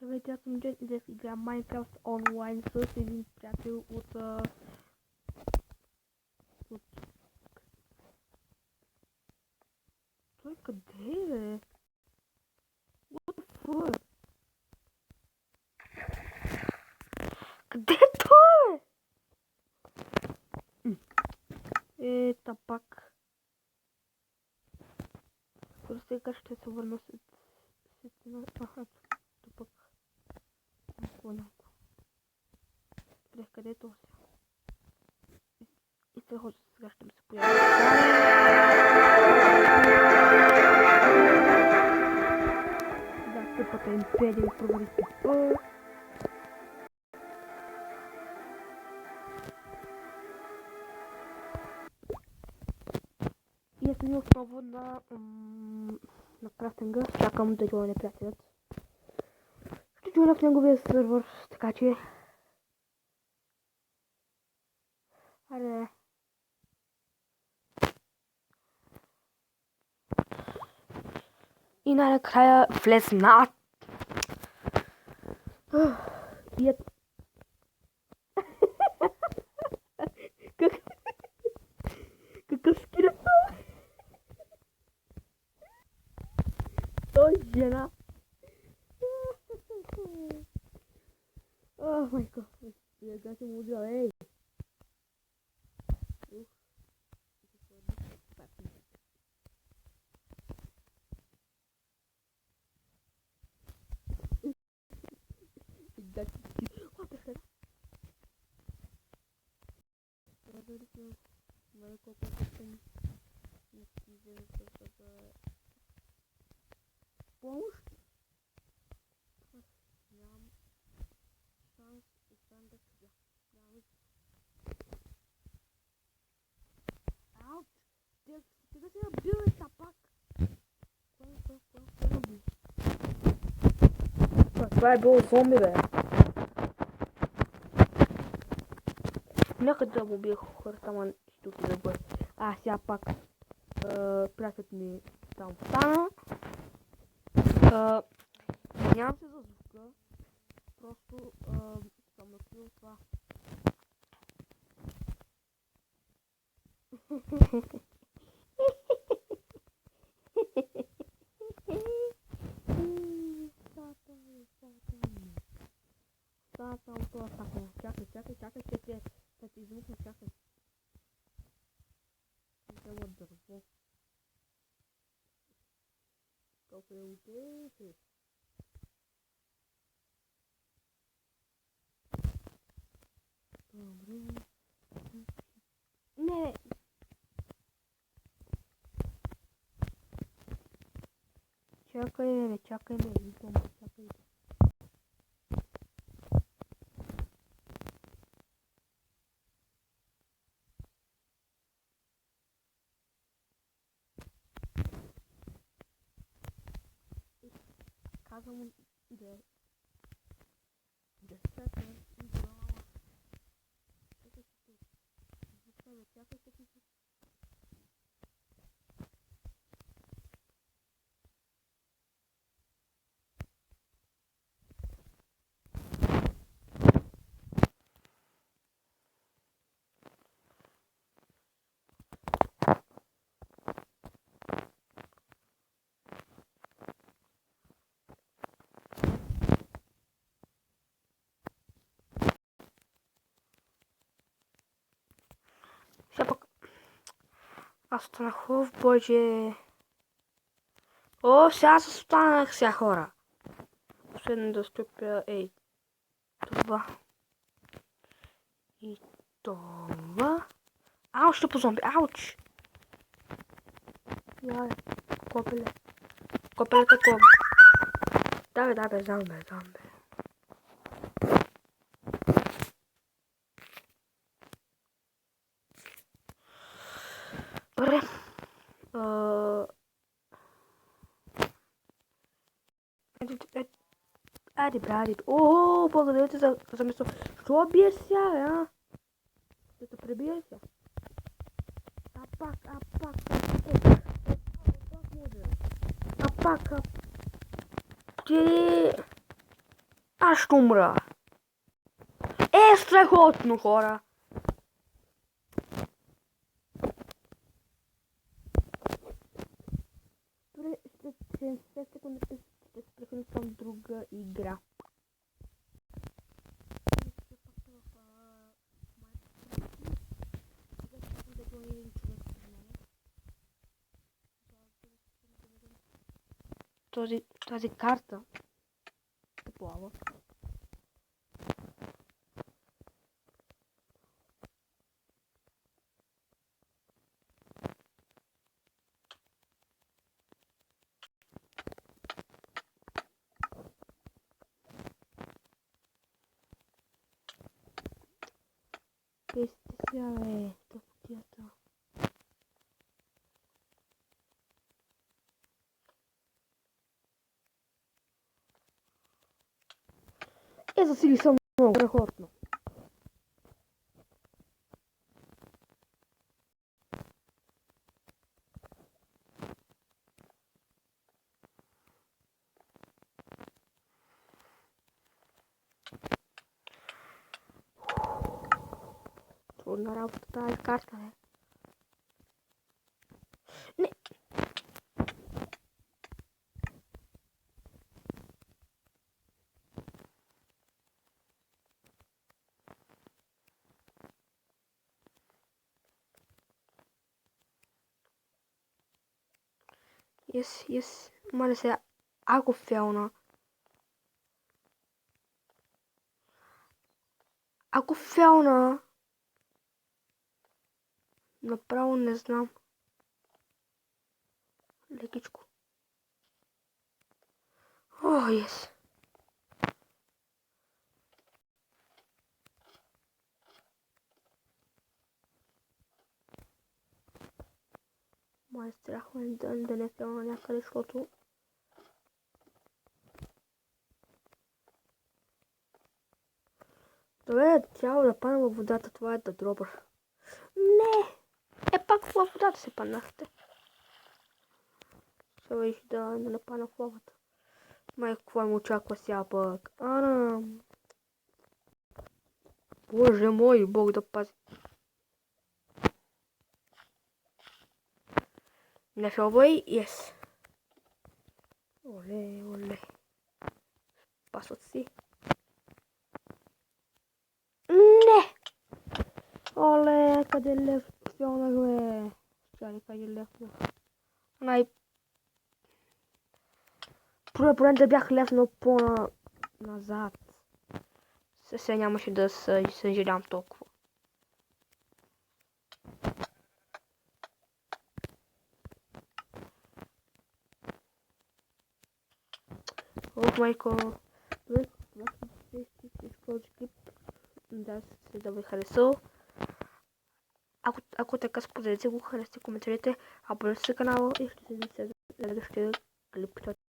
Здравейте, аз съм Джен и днес играя Minecraft онлайн с един приятел от... Той къде е, бе? What the fuck? Къде е той? Тапак. Скоро сега ще се върна след една... Аха, тапак. Къде е това сега? И сега ще ми се появи. Да, тъпата империя ми провали тъпа. И аз съм отново на крафтинга. Чакам да join приятелят. Ще join в неговия сервер, така че... Аре. И най-накрая влезна. И е... Какъв скин е това? Той е жена. О, май гад. Я съм удил, ей. What the hell? Помощ? Нямам шанс, освен да седя. Ауч! Сега се набил е тапак! Това е било зомби, бе! Някъде да му бих хората, ама ще отида бъде. Сега пак приятелят ми там стана. Нямам се за звука. Просто съм накрил това. Само това стакана. Чакай, ще ти измукна, чакай. Взема дърво. Колко е утеше? Добре. Не! Чакай, ме, чакай. Казвам да чакай и глава. Чакай. Сега пък... Аз останах хубав, боже... О, сега аз останах сега, хора. Последно да стъпя, това. И това. Ауч, ще по зомби, ауч! Копеле. Копелета коба. Да бе, знам бе. Добре. Айде. О, благодаря ти за место. Що бие сега, Ще те пребие сега. Пак може. Ти... Аз ще умра. Страхотно, хора. Добре, след 70 секунди ще се прехвърля към друга игра. Тази карта ще плава. Сега тъпотията. Засили съм много страхотно. Трудна работа тази карта, бе. Не. Yes. Моля се, ако фелна. Направо не знам. Лекичко. Yes. Май страх ме да не фелна някъде, защото... Добре, трябва да падна във водата, това е да добър. Не! Пак във водата се паднахте. Сега виж да не падна в лавата. Май, какво ме очаква сега пък? Боже мой, Бог да пази. Не фелвай, yes. Оле. Пасват си. Не! Оле, къде лев фелнах, бе? Чакай, къде лев? Поне да бях левнал по-назад. Сега нямаше да съжалявам толкова. Майко. Да ви харесал. Ако така споделите го, харесате, коментарите, абонирайте се канала и ще се видим в следващия клип.